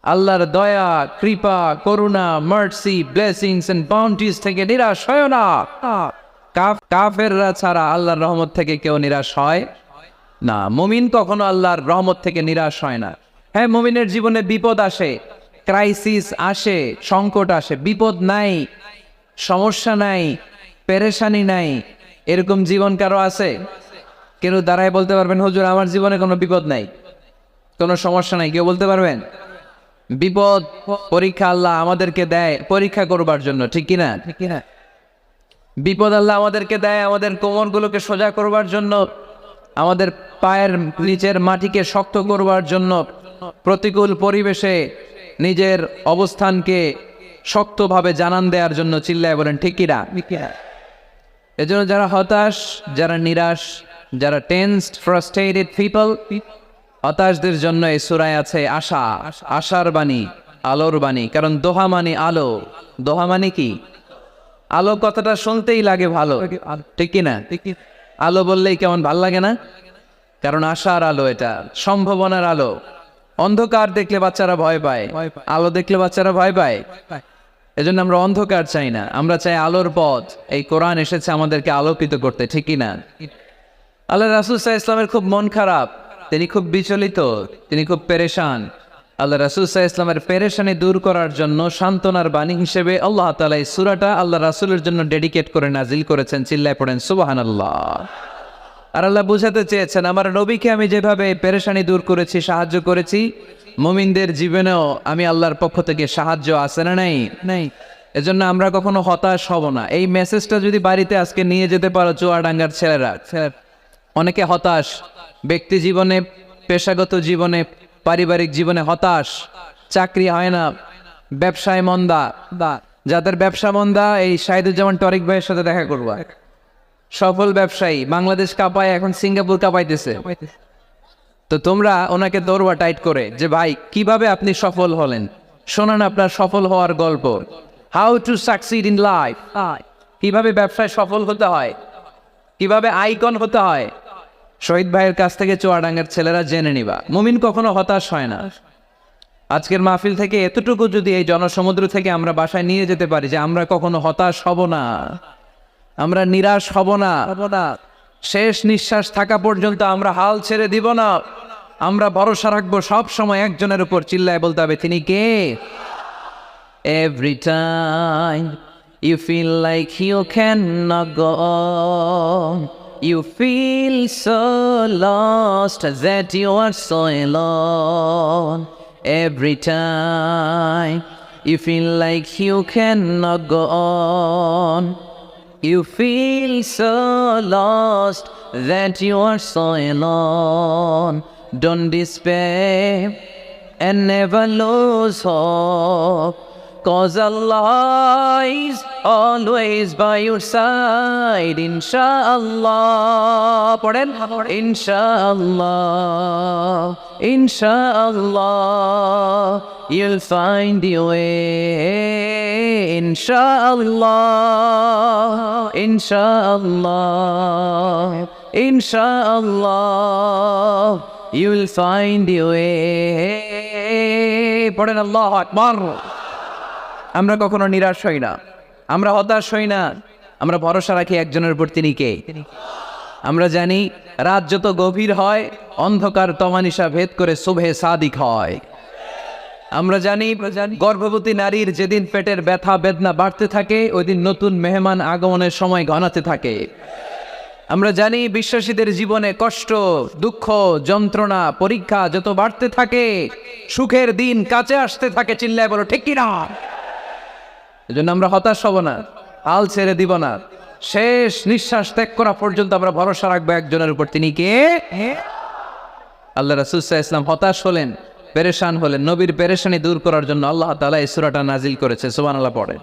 আল্লাহর দয়া, কৃপা, করুণা, মার্সি, ব্লেসিংস এন্ড বাউন্টিজ থেকে নিরাশ হয়ো না। কাফেররা ছাড়া আল্লাহর রহমত থেকে কেউ নিরাশ হয় না। মুমিন কখনো আল্লাহর রহমত থেকে নিরাশ হয় না। হ্যাঁ, মুমিনের জীবনে বিপদ আসে, ক্রাইসিস আসে, সংকট আসে। বিপদ নাই, সমস্যা নাই, পেরেশানি নাই, এরকম জীবন কারো আছে? কেউ দাঁড়ায় বলতে পারবেন, হুজুর আমার জীবনে কোনো বিপদ নাই, কোনো সমস্যা নাই? কেউ বলতে পারবেন? বিপদ, পরীক্ষা আল্লাহ আমাদেরকে দেয় পরীক্ষা করবার জন্য, ঠিক কিনা? বিপদ আল্লাহ আমাদেরকে দেয় আমাদের কোমরগুলোকে সোজা করবার জন্য, আমাদের পায়ের নিচের মাটিকে শক্ত করবার জন্য, প্রতিকূল পরিবেশে নিজের অবস্থানকে শক্তভাবে জানান দেওয়ার জন্য। চিল্লায় বলেন ঠিক কিনা? এজন্য যারা হতাশ, যারা নিরাশ, যারা টেন্সড, ফ্রাস্ট্রেটেড পিপল, হতাশদের জন্য এই সূরায় আছে আশা, আশার বাণী, আলোর বাণী। কারণ দোহা মানে আলো। দোহা মানে কি? আলো কথাটা শুনতেই লাগে ভালো, ঠিক কিনা? আলো বললেই কেমন ভাল লাগে না? কারণ আশার আলো, এটা সম্ভাবনার আলো। অন্ধকার দেখলে বাচ্চারা ভয় পায়, আলো দেখলে বাচ্চারা ভয় পায়। এজন্য আমরা অন্ধকার চাই না, আমরা চাই আলোর পথ। এই কোরআন এসেছে আমাদেরকে আলোকিত করতে, ঠিক কিনা? আল্লাহ রাসূল সাল্লাল্লাহু আলাইহি ওয়াসাল্লামের খুব মন খারাপ, তিনি খুব বিচলিত, তিনি খুব পেরেশান। আল্লাহ রাসূল সাল্লাল্লাহু আলাইহি ওয়াসাল্লামের পেরেশানি দূর করার জন্য সান্ত্বনার বাণী হিসেবে আল্লাহ তাআলা এই সূরাটা আল্লাহ রাসূলের জন্য ডেডিকেট করে নাজিল করেছেন। চিল্লায় পড়েন সুবহানাল্লাহ। আর আল্লাহ বুঝাতে চেয়েছেন, আমার নবীকে আমি যেভাবে পেরেশানি দূর করেছি, সাহায্য করেছি, মুমিনদের জীবনেও আমি আল্লাহর পক্ষ থেকে সাহায্য আছে না নাই? এজন্য আমরা কখনো হতাশ হব না। এই মেসেজটা যদি বাড়িতে আজকে নিয়ে যেতে পারো, চুয়াডাঙ্গার ছেলেরা, অনেকে হতাশ, ব্যক্তি জীবনে, পেশাগত জীবনে, পারিবারিক জীবনে হতাশ, চাকরি হয় না, ব্যবসায় মন্দা। যাদের ব্যবসা মন্দা, এই শাহিদুজ্জামান টরিক ভাইয়ের সাথে দেখা করবা। সফল ব্যবসায়ী, বাংলাদেশ কাঁপায়, এখন সিঙ্গাপুর কাঁপাইতেছে। তো তোমরা ওনাকে দৌড়বা টাইট করে, যে ভাই কিভাবে আপনি সফল হলেন, শোনান আপনার সফল হওয়ার গল্প। How to succeed in life, কিভাবে ব্যবসায় সফল হতে হয়, কিভাবে আইকন হতে হয়, শহীদ ভাইয়ের কাছ থেকে চুয়াডাঙ্গার ছেলেরা জেনে নিবা। মুমিন কখনো হতাশ হয় না। আজকের মাহফিল থেকে এতটুকু যদি এই জনসমুদ্র থেকে আমরা বাসায় নিয়ে যেতে পারি, যে আমরা কখনো হতাশ হব না, আমরা নিরাশ হব না, শেষ নিঃশ্বাস থাকা পর্যন্ত আমরা হাল ছেড়ে দিব না। আমরা ভরসা রাখবো সব সময় একজনের উপর, চিল্লায় বলতে হবে তিনি কে? Every time you feel like you cannot go on, you feel so lost that you are so alone. Every time you feel like you cannot go on, you feel so lost that you are so alone. Don't despair and never lose hope, 'cause Allah is always by your side. Inshallah, পড়েন, Inshallah, Inshallah, you'll find your way. Inshallah, Inshallah, Inshallah, you'll find your way. পড়েন আল্লাহু আকবার। আমরা কখনো নিরাশ হই না, আমরা হতাশ হই না, আমরা ভরসা রাখি একজনের উপর, তিনি কে? আমরা জানি রাত যত গভীর হয় অন্ধকার তমানিসা ভেদ করে সুবহে সাদিক হয়। আমরা জানি গর্ভবতী নারীর যেদিন পেটের ব্যথা বেদনা বাড়তে থাকে ওই দিন নতুন মেহমান আগমনের সময় ঘনাতে থাকে। আমরা জানি বিশ্বাসীদের জীবনে কষ্ট, দুঃখ, যন্ত্রণা, পরীক্ষা যত বাড়তে থাকে সুখের দিন কাছে আসতে থাকে। চিল্লায় বলো ঠিক কিনা? এজন্য আমরা হতাশ হব না, হাল ছেড়ে দিব না, শেষ নিঃশ্বাস ত্যাগ করা পর্যন্ত আমরা ভরসা রাখবো একজনের উপর, তিনি কে? আল্লাহ রাসূল সাল্লাল্লাহু আলাইহি ওয়াসাল্লাম হতাশ হলেন, পেরেশান হলেন, নবীর পেরেশানি দূর করার জন্য আল্লাহ তাআলা এই সূরাটা নাজিল করেছে। সুবহানাল্লাহ পড়েন।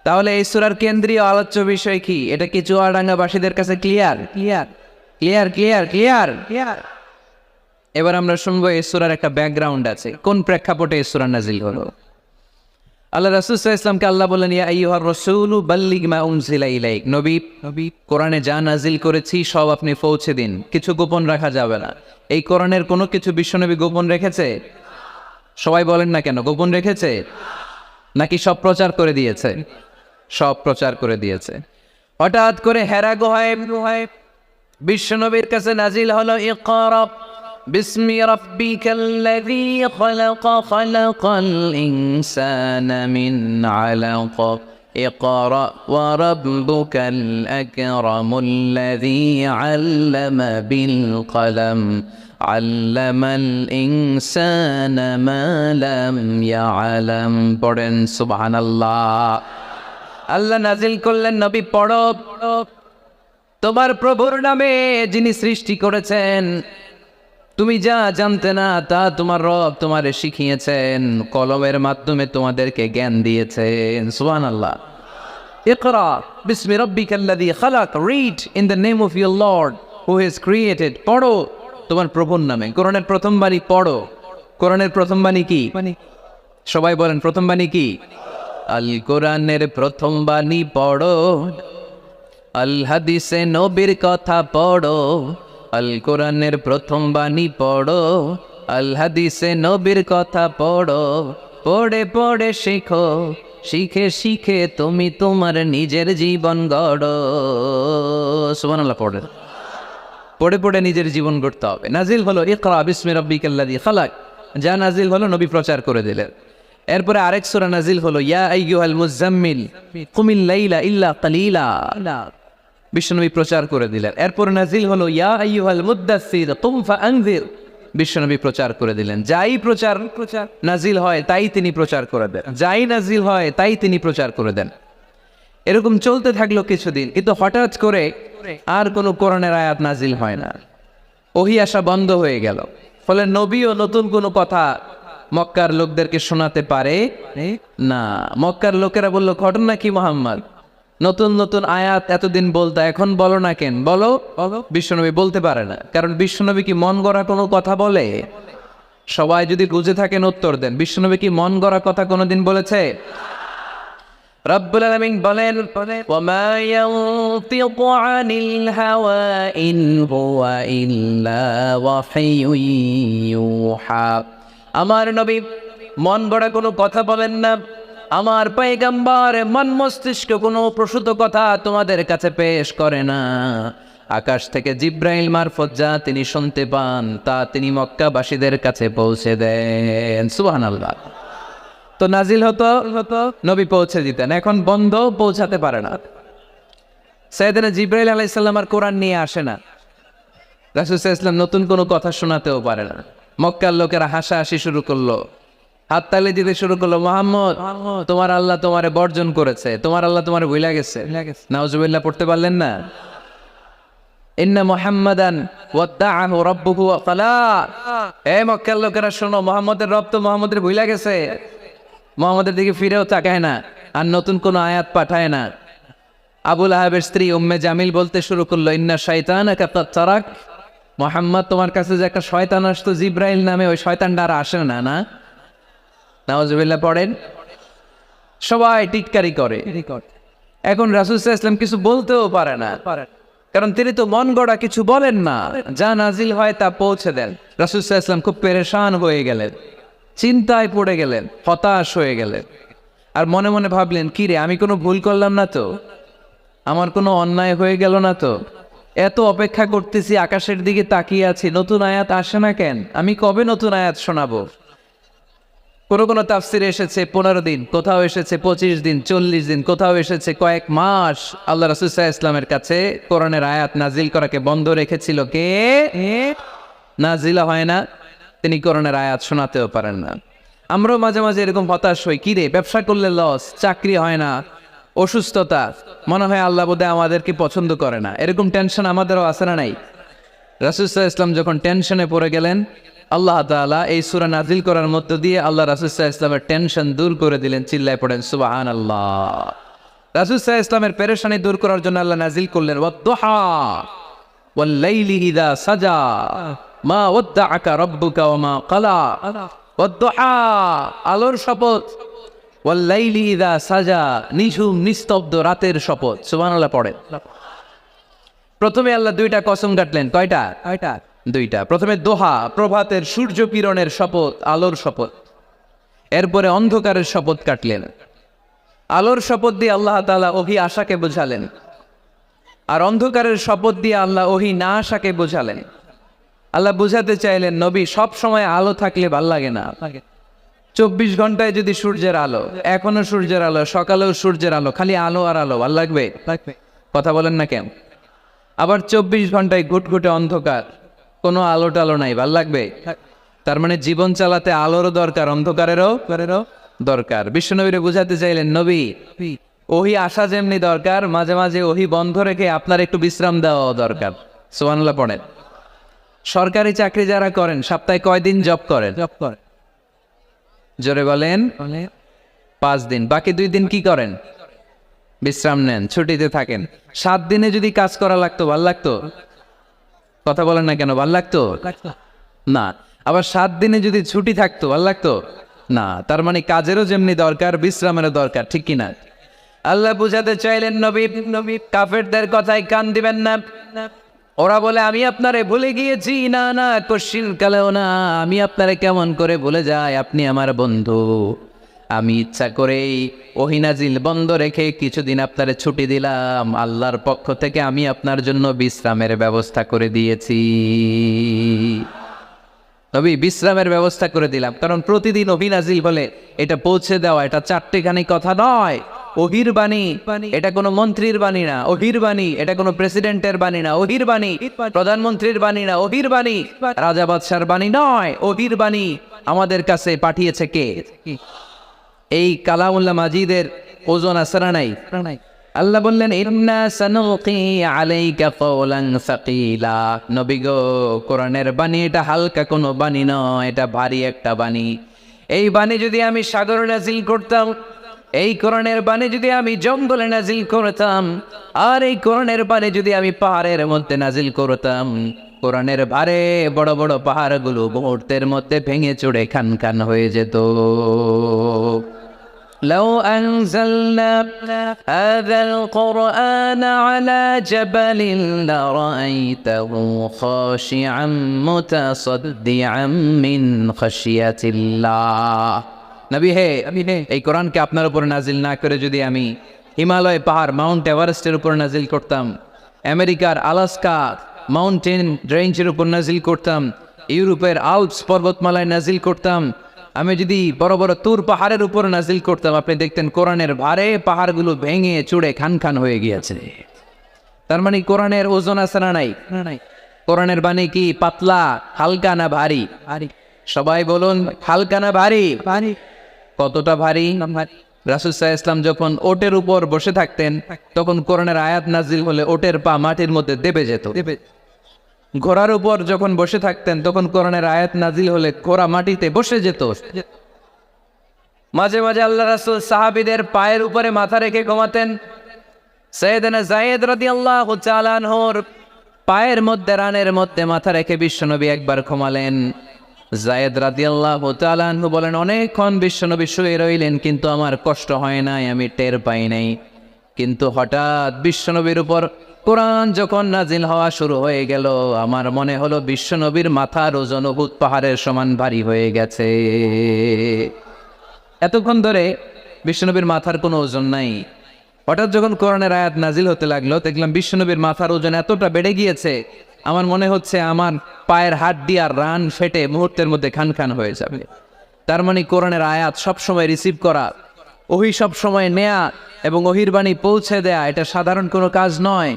তাহলে এই সূরার কেন্দ্রীয় আলোচ্য বিষয় কি? এটা কি চুয়াডাঙ্গাবাসীদের কাছে clear? Clear clear clear clear clear. এবার আমরা শুনবো এই সূরার একটা ব্যাকগ্রাউন্ড আছে, কোন প্রেক্ষাপটে এই সূরা নাজিল হলো। আল্লাহ রাসূল সাল্লাল্লাহু আলাইহি ওয়াসাল্লামকে আল্লাহ বলেন, ইয়া আইয়ুহার রাসূলু বাল্লিগ মা উনজিলা ইলাইক, নবী কোরআনে যা নাজিল করেছি সব আপনি পৌঁছে দিন, কিছু গোপন রাখা যাবে না। এই কোরআনের কোনো কিছু বিশ্বনবী গোপন রেখেছে? সবাই বলেন না কেন, গোপন রেখেছে নাকি সব প্রচার করে দিয়েছে? সব প্রচার করে দিয়েছে। হঠাৎ করে হেরা গুহায় বিশ্বনবীর কাছে নাজিল হলো ইকরা বিসমি রাব্বিকাল্লাযী খালাক খালাকাল ইনসানা মিন আলাক ইকরা ওয়া রাব্বুকাল আকরামুল্লাযী আল্লামা বিল কলম আল্লামাল ইনসানা মা লাম ইয়ালাম। পড়েন সুবহানাল্লাহ। আল্লাহ নাজিল করলেন, নবী পড়ো, তোমার প্রভুর নামে যিনি সৃষ্টি করেছেন, তুমি যা জানতে না তা তোমার রব তোমারে শিখিয়েছেন, কলমের মাধ্যমে তোমাদেরকে জ্ঞান দিয়েছেন। সুবহানাল্লাহ। ইকরা বিসমি রাব্বিকাল্লাযী খালাক, read in the name of your lord who has created. পড়ো তোমার প্রভুর নামে। কোরআনের প্রথম বাণী পড়ো। কোরআনের প্রথম বাণী কি? সবাই বলেন, প্রথম বাণী কি? আল কোরআনের প্রথম বাণী পড়ো, আল হাদিসে নবীর কথা পড়ো। আল কোরআনের প্রথম বাণী পড়ো, আল হাদিসে নবীর কথা পড়ো। পড়ে পড়ে শেখো, শিখে শিখে তুমি তোমার নিজের জীবন গড়ো। সুবহানাল্লাহ। পড়ে পড়ে পড়ে নিজের জীবন গড়তে হবে। নাজিল হলো ইকরা বিসমি রাব্বিকাল্লাযী খালাক, যা নাজিল হলো নবী প্রচার করে দিলেন। এরপরে আরেক সূরা নাজিল হলো ইয়া আইয়ুহাল মুযাম্মিল কুমিল লাইলা ইল্লা কালিলা, বিশ্বনবী প্রচার করে দিলেন। এরপর নাজিল হলো ইয়া আইয়ুহাল মুদ্দাসসির কুম ফাআনজির, বিশ্বনবী প্রচার করে দিলেন। যাই প্রচার নাজিল হয় তাই তিনি প্রচার করে দেন, যাই নাজিল হয় তাই তিনি প্রচার করে দেন। এরকম চলতে থাকলো কিছুদিন, কিন্তু হঠাৎ করে আর কোনো কোরআনের আয়াত নাজিল হয় না, ওহী আসা বন্ধ হয়ে গেল। ফলে নবীও নতুন কোনো কথা মক্কার লোকদেরকে শোনাতে পারে না। মক্কার লোকেরা বলল, ঘটনা কি মুহাম্মদ? নতুন নতুন আয়াত এতদিন বলতা, এখন বলো না কেন? বলো। বিশ্বনবী বলতে পারে না, কারণ বিশ্বনবী কি মন গড়া কোনো কথা বলে? সবাই যদি বুঝে থাকেন উত্তর দেন, বিশ্বনবী কি মন গড়া কথা কোনোদিন বলেছে? রব্বুল আলামিন বলেন, ওয়ামা ইয়ানতিকু আনিল হাওয়া ইন হুয়া ইল্লা ওয়াহয়ুন ইউহা। আমার নবী মন গড়া কোনো কথা বলেন না। আমার পয়গম্বর মন মস্তিষ্ক কোনো প্রসূত কথা তোমাদের কাছে পেশ করে না। আকাশ থেকে জিব্রাইল মারফত যা তিনি শুনতে পান তা তিনি মক্কাবাসীদের কাছে পৌঁছে দেন। সুবহানাল্লাহ। তো নাজিল হতো নবী পৌঁছে দিতেন, এখন বন্ধ, পৌঁছাতে পারে না। সাইয়েদনা জিব্রাইল আলাইহিস সালাম আর কোরআন নিয়ে আসে না, রাসূল সাল্লাল্লাহু আলাইহি ওয়াসাল্লাম নতুন কোনো কথা শোনাতেও পারে না। মক্কার লোকেরা হাসাহাসি শুরু করলো, হাততালি দিতে শুরু করলো, মুহাম্মদ তোমার আল্লাহ তোমারে বর্জন করেছে, তোমার আল্লাহ তোমারে ভুলে গেছে। নাউজুবিল্লাহ পড়তে পারলেন না? ইন্না মুহাম্মাদান ওয়াদ্দাআহু রাব্বুহু ওয়া ক্বালা। এই মক্কার লোকেরা শোনো, মুহাম্মদের রব তো মুহাম্মদের ভুলে গেছে, মুহাম্মদের দিকে ফিরেও তাকায় না, আর নতুন কোনো আয়াত পাঠায় না। আবুল আহাবের স্ত্রী উম্মে জামিল বলতে শুরু করলো, ইন্না শাইতানাকা কাদ তারাক। মুহাম্মদ তোমার কাছে যে একটা শয়তান আসতো জিব্রাইল নামে, ওই শয়তানটা আর আসে না। না, নাউজুবিল্লাহ পড়েন। সবাই টিটকারি করে। এখন রাসূল সাল্লাল্লাহু আলাইহি ওয়াসাল্লাম কিছু বলতেও পারে না, কারণ তিনি তো মন গড়া কিছু বলেন না, যা নাজিল হয় তা পৌঁছে দেন। রাসূল সাল্লাল্লাহু আলাইহি ওয়াসাল্লাম খুব পেরেশান হয়ে গেলেন, চিন্তায় পড়ে গেলেন, হতাশ হয়ে গেলেন, আর মনে মনে ভাবলেন, কি রে, আমি কোনো ভুল করলাম না তো? আমার কোনো অন্যায় হয়ে গেল না তো? এত অপেক্ষা করতেছি, আকাশের দিকে তাকিয়ে আছি, নতুন আয়াত আসে না কেন? আমি কবে নতুন আয়াত শোনাবো? কোনো তাফসিরে এসেছে 15 দিন, কোথাও এসেছে 25 দিন, 40 দিন, কোথাও এসেছে কয়েক মাস আল্লাহ রাসূল সাল্লাল্লাহু আলাইহি ওয়াসাল্লামের কাছে কোরআনের আয়াত নাজিল করাকে বন্ধ রেখেছিল কে? নাজিল হয় না, তিনি কোরআনের আয়াত শোনাতেও পারেন না। আমরাও মাঝে মাঝে এরকম হতাশ হই, কি রে, ব্যবসা করলে লস, চাকরি হয় না, অসুস্থতা, মনে হয় আল্লাহ বোধহয় আমাদেরকে পছন্দ করে না, এরকম টেনশন আমাদেরও আছে না নাই? রাসূল সাল্লাল্লাহু আলাইহি ওয়াসাল্লাম যখন টেনশনে পড়ে গেলেন, আল্লাহ তাআলা এই সূরা নাজিল করার মধ্য দিয়ে আল্লাহ রাসূল সাল্লাল্লাহু আলাইহি ওয়াসাল্লামের টেনশন দূর করে দিলেন। চিল্লায় পড়েন সুবহানাল্লাহ। রাসূল সাল্লাল্লাহু আলাইহি ওয়াসাল্লামের পেরেশানি দূর করার জন্য আল্লাহ নাজিল করলেন, ওয়াদ-দুহা ওয়াল-লাইলি ইযা সাজা মা ওয়াদ্দাআকা রাব্বুকা ওয়া মা ক্বালা। ওয়াদ-দুহা, আলোর শপথ, ওয়াল-লাইলি ইযা সাজা, নিঝুম নিস্তব্ধ রাতের শপথ। সুবহানাল্লাহ পড়েন। প্রথমে আল্লাহ দুইটা কসম কাটলেন। কয়টা? দুইটা। প্রথমে দোহা, প্রভাতের সূর্য কিরণের শপথ, আলোর শপথ। এরপরে অন্ধকারের শপথ কাটলেন। আলোর শপথ দিয়ে আল্লাহ তাআলা ওহী আশাকে বোঝালেন, আর অন্ধকারের শপথ দিয়ে আল্লাহ ওহী না আশাকে বোঝালেন। আল্লাহ বুঝাতে চাইলেন, নবী, সব সময় আলো থাকলে ভাল লাগে না। 24 ঘন্টায় যদি সূর্যের আলো, এখনো সূর্যের আলো, সকালেও সূর্যের আলো, খালি আলো আর আলো, ভাল লাগবে? কথা বলেন না কেন? আবার 24 ঘন্টায় ঘুটঘুটে অন্ধকার, কোনো আলো টালো নাই, ভাল লাগবে? তার মানে জীবন চালাতে আলোরও দরকার, অন্ধকারেরও দরকার। বিশ্বনবীরে বুঝাতে চাইলেন, নবী, ওহী আসা যেমনি দরকার, মাঝে মাঝে ওহী বন্ধ রেখে আপনার একটু বিশ্রাম দেওয়া দরকার। সুবহানাল্লাহ পড়েন। সরকারি চাকরি যারা করেন, সপ্তাহে কয়দিন জব করেন? জোরে বলেন। 5 দিন। বাকি 2 দিন কি করেন? বিশ্রাম নেন, ছুটিতে থাকেন। 7 দিনে যদি কাজ করা লাগতো, ভাল লাগতো? কথা বলেন না কেন? ভাল লাগতো না। আবার 7 দিনে যদি ছুটি থাকতো, ভাল লাগতো না। তার মানে কাজেরও যেমনি দরকার, বিশ্রামেরও দরকার, ঠিক কিনা? আল্লাহ বুঝাতে চাইলেন, নবী, কাফেরদের কথায় কান দিবেন না। ওরা বলে, আমি আপনারে ভুলে গিয়েছি। না না, কশিন কালেও না, আমি আপনারে কেমন করে ভুলে যাই? আপনি আমার বন্ধু। আমি ইচ্ছা করেই ওহী নাজিল বন্ধ রেখে কিছুদিন আপনারে ছুটি দিলাম। আল্লাহর পক্ষ থেকে আমি আপনার জন্য বিশ্রামের ব্যবস্থা করে দিয়েছি। নবী, বিশ্রামের ব্যবস্থা করে দিলাম, কারণ প্রতিদিন ওহী নাজিল হলে এটা পৌঁছে দেওয়া, এটা চারটেখানি কথা নয়। ওহীর বাণী, এটা কোনো মন্ত্রীর বাণী না। ওহীর বাণী, এটা কোনো প্রেসিডেন্টের বাণী না। ওহীর বাণী, প্রধানমন্ত্রীর বাণী না। ওহীর বাণী, রাজা বাদশার বাণী নয়। ওহীর বাণী আমাদের কাছে পাঠিয়েছে কে? এই কালামুল্লাহ মাজিদের ওজন আসরা নাই। আল্লাহ বললেন, ইন্না সানুলকি আলাইকা কওলান সাকিলা। নবী গো, কোরআনের বাণী এটা হালকা কোনো বাণী নয়, এটা ভারী একটা বাণী। এই বাণী যদি আমি সাগরে নাজিল করতাম, এই কোরআনের বাণী যদি আমি জঙ্গলে নাজিল করতাম, আর এই কোরআনের বাণী যদি আমি পাহাড়ের মধ্যে নাজিল করতাম, কোরআনের ভারে বড় বড় পাহাড়গুলো মুহূর্তের মধ্যে ভেঙে চড়ে খান খান হয়ে যেত। لو أنزلنا هذا القرآن على جبل لرأيته خاشعا متصدعا من خشية الله। নবী হে, এই কোরআনকে আপনার উপর নাজিল না করে যদি আমি হিমালয় পাহাড় মাউন্ট এভারেস্টের উপর নাজিল করতাম, আমেরিকার আলাস্কা মাউন্টেন রেঞ্জের উপর নাজিল করতাম, ইউরোপের আল্পস পর্বতমালায় নাজিল করতাম, আমি যদি বড় বড় তুর পাহাড়ের উপর নাজিল করতাম, আপনি দেখতেন কোরআনের ভারে পাহাড়গুলো ভেঙে চুড়ে খান খান হয়ে গিয়েছে। তার মানে কোরআনের ওজন আছে না নাই? কোরআনের বাণী কি পাতলা, হালকা না ভারী? সবাই বলুন, হালকা না ভারী? কতটা ভারী? রাসূল সাল্লাল্লাহু আলাইহি ওয়াসাল্লাম যখন ওটের উপর বসে থাকতেন, তখন কোরআনের আয়াত নাজিল হলে ওটের পা মাটির মধ্যে দেবে যেত। ঘোড়ার উপর যখন বসে থাকতেন, তখন কোরআনের আয়াত নাজিল হলে ঘোড়া মাটিতে বসে যেত। মাঝে মাঝে আল্লাহ রাসূল সাহাবীদের পায়ের উপরে মাথা রেখে ঘুমাতেন। সাইয়েদনা যায়েদ রাদিয়াল্লাহু তাআলা আনহুর পায়ের মধ্যে, রানের মধ্যে মাথা রেখে বিশ্বনবী একবার ঘুমালেন। যায়েদ রাদিয়াল্লাহু তাআলা আনহু বলেন, অনেকক্ষণ বিশ্বনবী শুয়ে রইলেন, কিন্তু আমার কষ্ট হয় নাই, আমি টের পাই নাই। কিন্তু হঠাৎ বিশ্বনবীর উপর কোরআন যখন নাজিল হওয়া শুরু হয়ে গেল, আমার মনে হলো বিশ্বনবীর মাথার ওজন উহুদ পাহাড়ের সমান ভারী হয়ে গেছে। এতক্ষণ ধরে বিশ্বনবীর মাথার কোনো ওজন নাই। হঠাৎ যখন কোরআনের আয়াত নাজিল হতে লাগলো, দেখলাম বিশ্বনবীর মাথার ওজন এতটা বেড়ে গিয়েছে, আমার মনে হচ্ছে আমার পায়ের হাড্ডি আর রান ফেটে মুহূর্তের মধ্যে খান খান হয়ে যাবে। তার মানে কোরআনের আয়াত সবসময় রিসিভ করা, ওহি সবসময় নেয়া এবং ওহির বাণী পৌঁছে দেয়া, এটা সাধারণ কোনো কাজ নয়।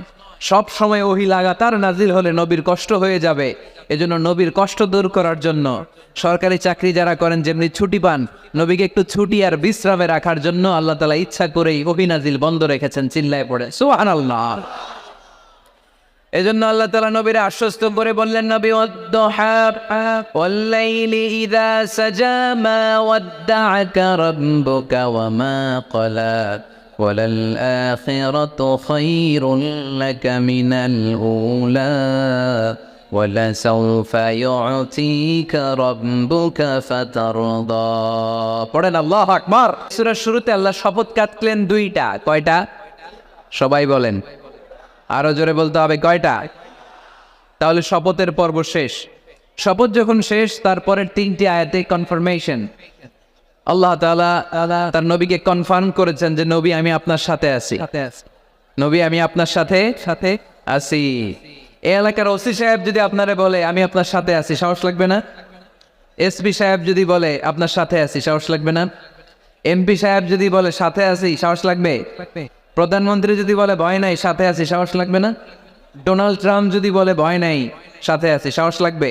সব সময় ওহি লাগাতার নাজিল হলে নবীর কষ্ট হয়ে যাবে। এজন্য নবীর কষ্ট দূর করার জন্য সরকারি চাকরি যারা করেন যেমনি ছুটি পান, নবীকে একটু ছুটি আর বিশ্রামে রাখার জন্য আল্লাহ তাআলা ইচ্ছা করেই ওহি নাজিল বন্ধ রেখেছেন। চিল্লায় পড়ে সুবহানাল্লাহ। এজন্য আল্লাহ তাআলা নবীরে আশ্বস্ত করে বললেন, নবী ওয়াদ-দুহা ওয়াল-লাইলি ইযা সাজা মা ওয়াদ্দা'আকা রাব্বুকা ওয়া মা ক্বালা ওয়ালাল আখিরাতু খায়রুল লাকা মিনাল উলা ওয়ালাসাউফা ইউ'তিকা রাব্বুকা ফাতারদা। পড়েন আল্লাহু আকবার। সূরার শুরুতে আল্লাহ শপথ কাটলেন দুইটা। কয়টা? সবাই বলেন, আরো জোরে বলতে হবে, কয়টা? তাহলে শপথের পর্ব শেষ। শপথ যখন শেষ, তারপরের তিনটি আয়াতে কনফার্মেশন। আল্লাহ তাআলা তার নবীকে কনফার্ম করেছেন যে নবী আমি আপনার সাথে আছি, নবী আমি আপনার সাথে সাথে আছি। এই এলাকার ওসি সাহেব যদি আপনারে বলে আমি আপনার সাথে আছি, সাহস লাগবে না? এসপি সাহেব যদি বলে আপনার সাথে আছি, সাহস লাগবে না? এমপি সাহেব যদি বলে সাথে আছি, সাহস লাগবে? প্রধানমন্ত্রী যদি বলে ভয় নাই, সাথে আছি, সাহস লাগবে না? ডোনাল্ড ট্রাম্প যদি বলে ভয় নাই, সাথে আছি, সাহস লাগবে?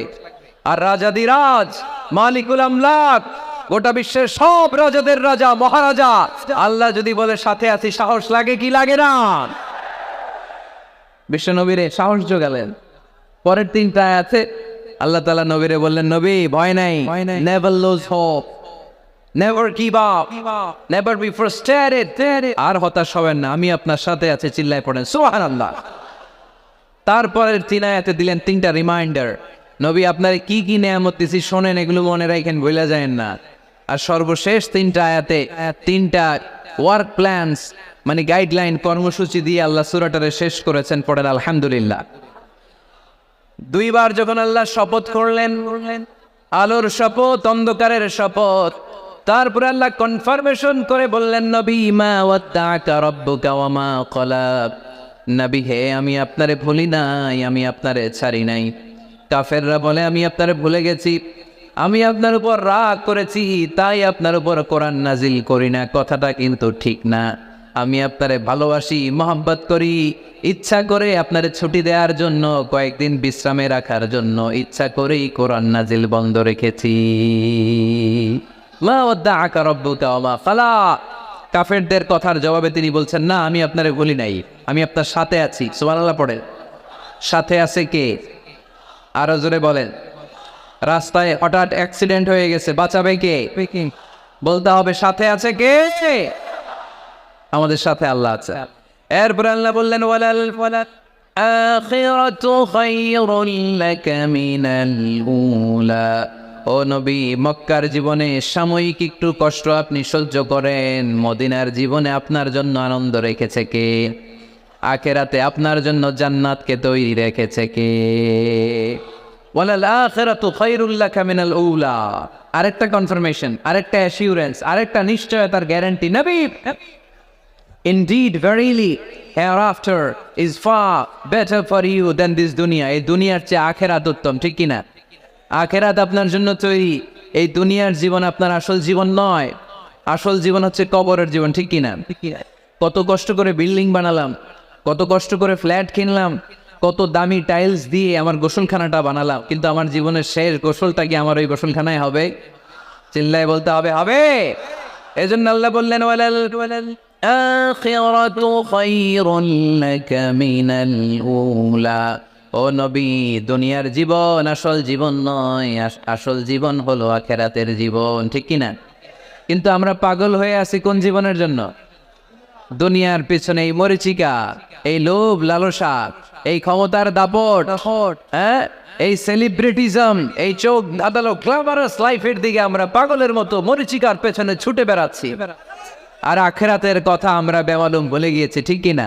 আর রাজাদিরাজ মালিকুল আমলাক, গোটা বিশ্বের সব রাজাদের রাজা মহারাজা আল্লাহ যদি বলে সাথে আছি, সাহস লাগে কি লাগে না? বিশ্ব নবীরে সাহস যোগালেন। পরের তিনটা আয়াতে আল্লাহ তাআলা নবীরে বললেন, নবী ভয় নাই, never lose hope, never give up, never be frustrated, আর হতাশ হবেন না, আমি আপনার সাথে আছি। চিল্লায় পড়েন সুবহানাল্লাহ। তারপরের তিন আয়াতে দিলেন তিনটা রিমাইন্ডার, নবী আপনার কি কি নেয়ামত দিছি শোনেন, এগুলো মনে রাখেন, ভুলে যায়েন না। আর সর্বশেষ তিনটা আয়াতে তিনটা ওয়ার্ক প্ল্যানস, মানে গাইডলাইন, কর্মসূচি দিয়ে আল্লাহ সূরাটারে শেষ করেছেন। পড়েন আলহামদুলিল্লাহ। দুইবার যখন আল্লাহ শপথ করলেন, আলোর শপথ, অন্ধকারের শপথ, তারপরে আল্লাহ কনফার্মেশন করে বললেন, নবী মা ওয়াদ্দা'আকা রাব্বুকা ওয়া মা ক্বালা, নবী হে আমি আপনারে ভুলি নাই, আমি আপনারে ছাড়ি নাই। কাফেররা বলে আমি আপনারে ভুলে গেছি, আমি আপনার উপর রাগ করেছি, তাই আপনার উপর কোরআন নাজিল করি না। কথাটা কিন্তু ঠিক না। আমি আপনারে ভালোবাসি, মহব্বত করি, ইচ্ছা করে আপনারে ছুটি দেওয়ার জন্য, কয়েকদিন বিশ্রামে রাখার জন্য ইচ্ছা করেই কোরআন নাজিল বন্ধ রেখেছি। মা ওয়াদ্দা'আকা রাব্বুকা ওয়া মা ক্বালা। কাফেরদের কথার জবাবে তিনি বলছেন, না আমি আপনারে ভুলি নাই, আমি আপনার সাথে আছি। সুবহানাল্লাহ পড়েন। সাথে আছে কে? আরো জোরে বলেন। রাস্তায় হঠাৎ অ্যাক্সিডেন্ট হয়ে গেছে, বাঁচাবে কে? বলতে হবে সাথে আছে কে? আমাদের সাথে আল্লাহ আছে। এরপর আল্লাহ বললেন, ওয়ালাল আখিরাতু খায়রুল লাকা মিনাল উলা। ও নবী, মক্কার জীবনে সাময়িক একটু কষ্ট আপনি সহ্য করেন, মদিনার জীবনে আপনার জন্য আনন্দ রেখেছে কে? আখিরাতে আপনার জন্য জান্নাতকে তৈরি রেখেছে কে? ওয়ালাল আখিরাতু খায়রুল লাকা মিনাল উলা। আরেকটা কনফার্মেশন, আরেকটা অ্যাসিউরেন্স, আরেকটা নিশ্চয়তার গ্যারান্টি। নবী Indeed, verily, hereafter is far better for you than this dunya. এই দুনিয়ার চেয়ে আখেরাত উত্তম, ঠিক কিনা? আখেরাত আপনার জন্য তৈরি, এই দুনিয়ার জীবন আপনার আসল জীবন নয়। আসল জীবন হচ্ছে কবরের জীবন, ঠিক কিনা? কত কষ্ট করে বিল্ডিং বানালাম, কত কষ্ট করে ফ্ল্যাট কিনলাম, কত দামি টাইলস দিয়ে আমার গোসলখানাটা বানালাম, কিন্তু আমার জীবনের শেষ গোসলটা কি আমার ওই গোসলখানায় হবে? চিল্লায় বলতে হবে, হবে। এজন্য আল্লাহ বললেন, ওয়ালাল আখিরাতু খায়রুন লাকা মিনাল উলা। ও নবী, দুনিয়ার জীবন আসল জীবন নয়, আসল জীবন হলো আখিরাতের জীবন, ঠিক কিনা? কিন্তু আমরা পাগল হয়ে আছি কোন জীবনের জন্য? দুনিয়ার পেছনে এই মরিচিকা, এই লোভ লালসা, এই ক্ষমতার দাপট, হ্যাঁ, এই সেলিব্রিটিজম, এই চোখ ধাঁধালো গ্ল্যামারাস লাইফের দিকে আমরা পাগলের মতো মরিচিকার পেছনে ছুটে বেড়াচ্ছি, আর আখিরাতের কথা আমরা বেমালুম বলে গিয়েছি, ঠিক কিনা?